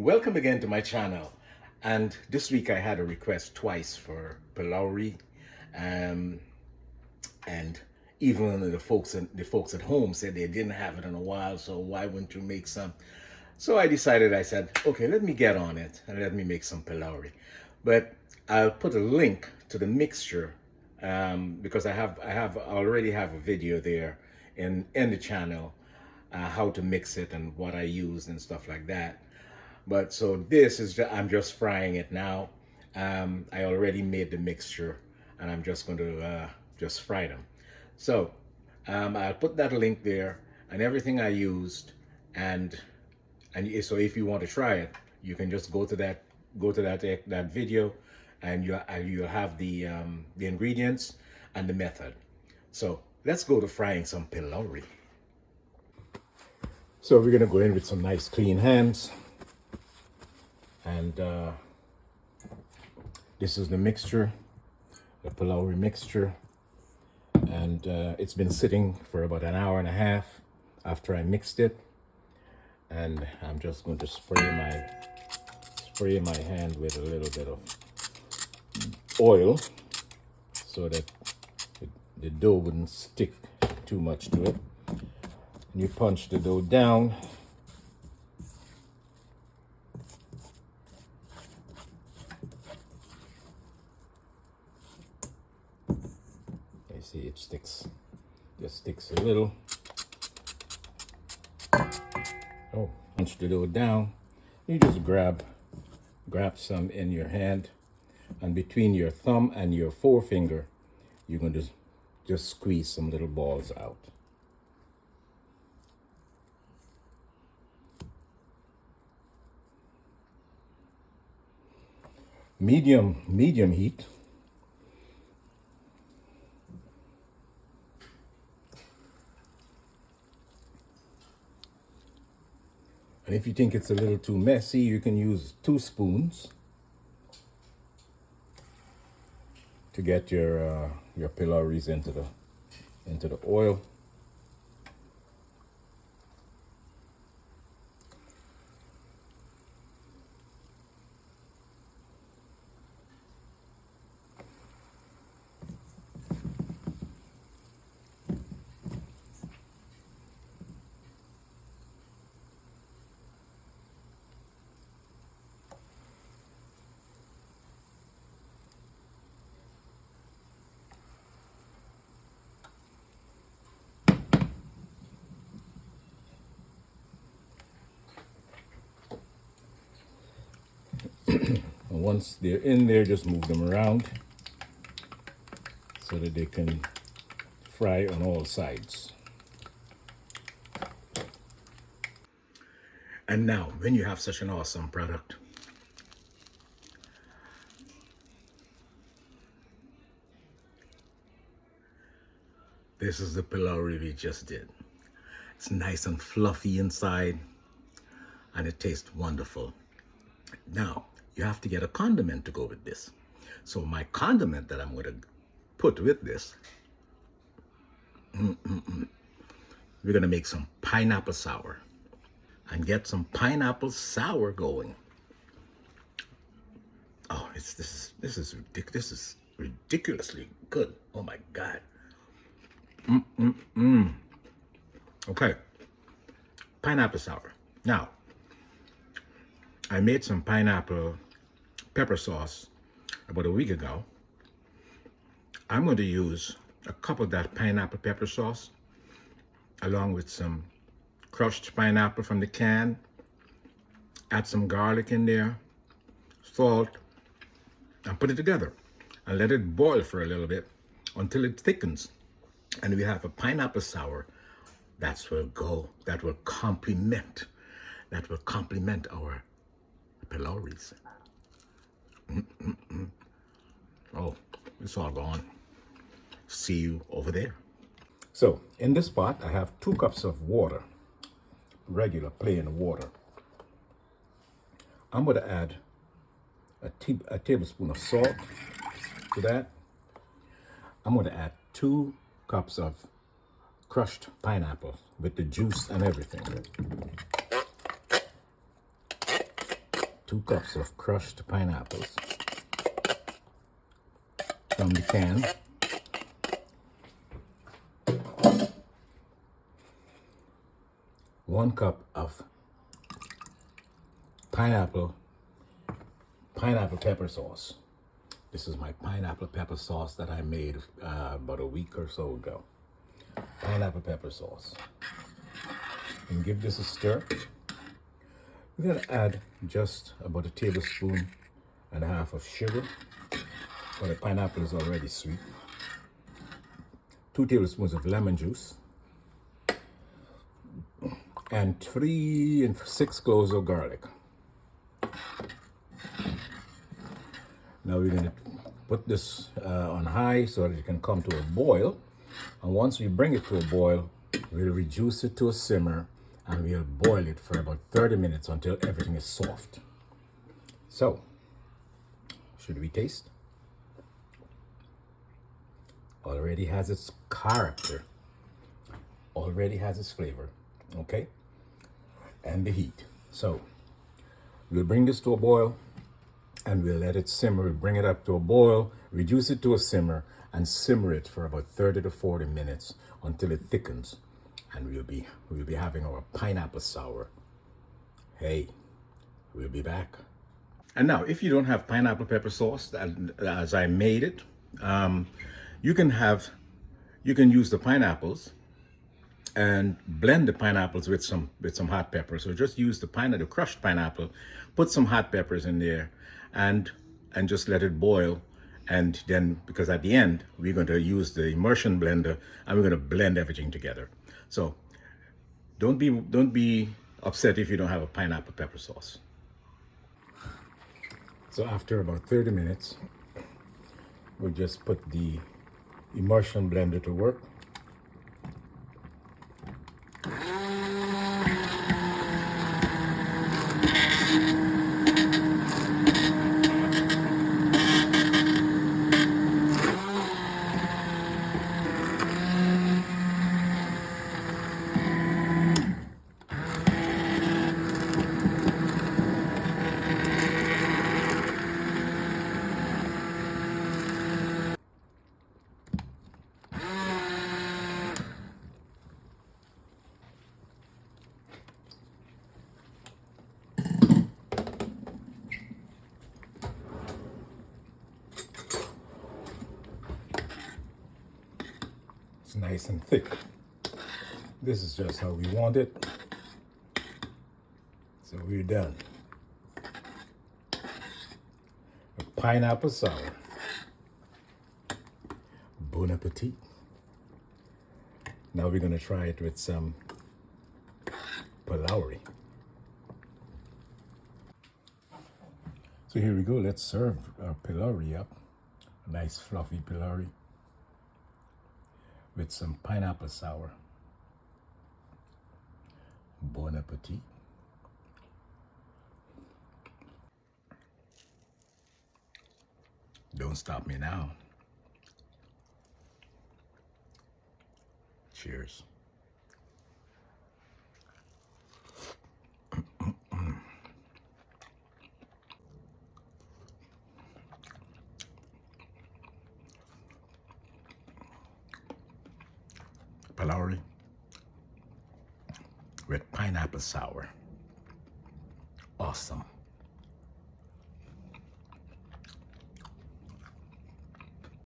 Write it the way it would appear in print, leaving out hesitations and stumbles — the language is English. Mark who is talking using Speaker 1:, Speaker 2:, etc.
Speaker 1: Welcome again to my channel. And this week I had a request twice for Pholourie, and even the folks at home said they didn't have it in a while, so why wouldn't you make some? So I said, okay, let me get on it and let me make some Pholourie. But I'll put a link to the mixture because I already have a video there in the channel, how to mix it and what I used and stuff like that. But so this is I'm just frying it now. I already made the mixture and I'm just going to just fry them. So I'll put that link there and everything I used, and so if you want to try it, you can just go to that video, and you'll have the ingredients and the method. So let's go to frying some Pholourie. So we're gonna go in with some nice clean hands, and this is the mixture, the Pholourie mixture, and it's been sitting for about an hour and a half after I mixed it, and I'm just going to spray my hand with a little bit of oil so that the dough wouldn't stick too much to it. And you punch the dough down. You see it sticks, just sticks a little. Oh, punch the dough down. You just grab some in your hand, and between your thumb and your forefinger, you're going to just squeeze some little balls out. Medium heat. And if you think it's a little too messy, you can use 2 spoons to get your Phoulouries into the oil. And once they're in there, just move them around so that they can fry on all sides. And now, when you have such an awesome product, this is the Pholourie we just did. It's nice and fluffy inside, and it tastes wonderful. Now, you have to get a condiment to go with this. So my condiment that I'm going to put with this, we're going to make some pineapple sour and get some pineapple sour going. Oh, this is ridiculously good. Oh my God. Okay, pineapple sour. Now, I made some pineapple pepper sauce about a week ago. I'm going to use a cup of that pineapple pepper sauce along with some crushed pineapple from the can, add some garlic in there, salt, and put it together and let it boil for a little bit until it thickens. And we have a pineapple sour that will complement our Phoulouries. Oh, it's all gone. See you over there. So in this pot, I have 2 cups of water, regular plain water. I'm going to add a tablespoon of salt to that. I'm going to add 2 cups of crushed pineapple with the juice and everything. 2 cups of crushed pineapples from the can. 1 cup of pineapple pepper sauce. This is my pineapple pepper sauce that I made about a week or so ago. Pineapple pepper sauce. And give this a stir. We're going to add just about 1.5 tablespoons of sugar. But the pineapple is already sweet. 2 tablespoons of lemon juice. And 3 and 6 cloves of garlic. Now we're going to put this on high so that it can come to a boil. And once we bring it to a boil, we'll reduce it to a simmer and we'll boil it for about 30 minutes until everything is soft. So, should we taste? Already has its character. Already has its flavor. Okay? And the heat. So, we'll bring this to a boil and we'll let it simmer. We'll bring it up to a boil, reduce it to a simmer, and simmer it for about 30 to 40 minutes until it thickens. And we'll be having our pineapple sour. Hey, we'll be back. And now, if you don't have pineapple pepper sauce, as I made it, you can use the pineapples and blend the pineapples with some hot pepper. So just use the crushed pineapple, put some hot peppers in there, and just let it boil. And then, because at the end we're going to use the immersion blender and we're going to blend everything together. So don't be upset if you don't have a pineapple pepper sauce. So after about 30 minutes, we'll just put the immersion blender to work. It's nice and thick. This is just how we want it. So we're done. A pineapple sour. Bon appetit. Now we're going to try it with some Pholourie. So here we go. Let's serve our Pholourie up. A nice fluffy Pholourie with some pineapple sour. Bon appetit. Don't stop me now. Cheers. Pholourie with pineapple sour. Awesome.